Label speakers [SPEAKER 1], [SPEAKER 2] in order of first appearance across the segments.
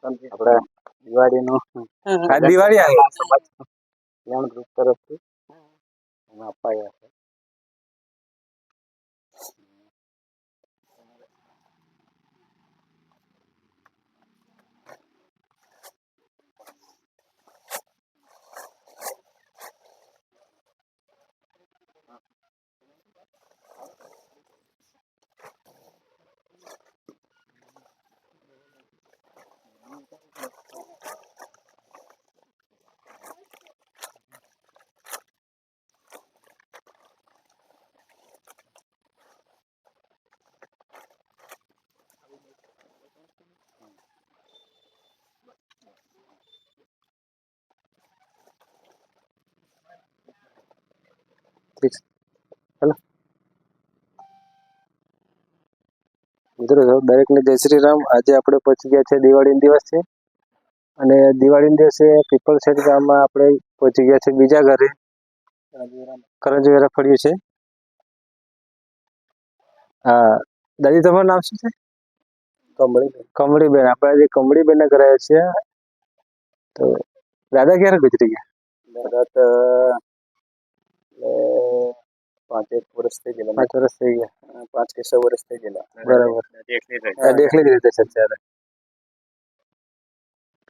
[SPEAKER 1] આપણે દિવાળીનું
[SPEAKER 2] આ દિવાળી આવે
[SPEAKER 1] કલ્યાણ ગ્રુપ તરફથી અમે અપાયા છે.
[SPEAKER 2] મિત્રો દરેકને જય શ્રી રામ. આજે આપણે પહોંચી ગયા છે દિવાળીનો દિવસ છે અને દિવાળીના દિવસે પીપલ શેઠ ગામમાં આપણે પહોંચી ગયા છે બીજા ઘરે કરંજવેરા ફળ્યું છે. હા દાદી, તમારું નામ શું છે? કમળીબેન. આપણે આજે કમળીબેનને કરાયા છીએ. તો દાદા ક્યારે ગુજરી ગયા?
[SPEAKER 1] દાદા તો 5 વર્ષ થઈ ગયેલા.
[SPEAKER 2] 5 વર્ષ થઈ ગયા.
[SPEAKER 1] 5 કે 6 વર્ષ થઈ ગયેલા.
[SPEAKER 2] બરાબર. દેખલી જ રીતે છે અત્યારે.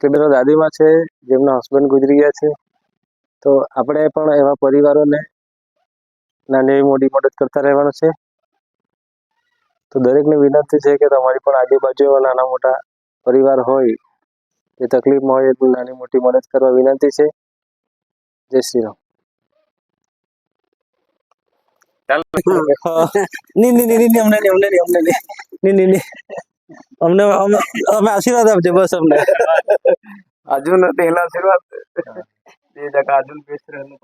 [SPEAKER 2] કે બેનો દાદીમાં છે જેમના હસબન્ડ ગુજરી ગયા છે. તો આપણે પણ એવા પરિવારોને નાની મોટી મદદ કરતા રહેવાનું છે. તો દરેકને વિનંતી છે કે તમારી પણ આજુબાજુ એવા નાના મોટા પરિવાર હોય જે તકલીફમાં હોય એટલી નાની મોટી મદદ કરવા વિનંતી છે. જય શ્રી રામ. અમને અમે આશીર્વાદ આપજો બસ. અમને
[SPEAKER 1] અર્જુન આશીર્વાદ 2 ટકા અર્જુન બેસ્ટ રહેલું.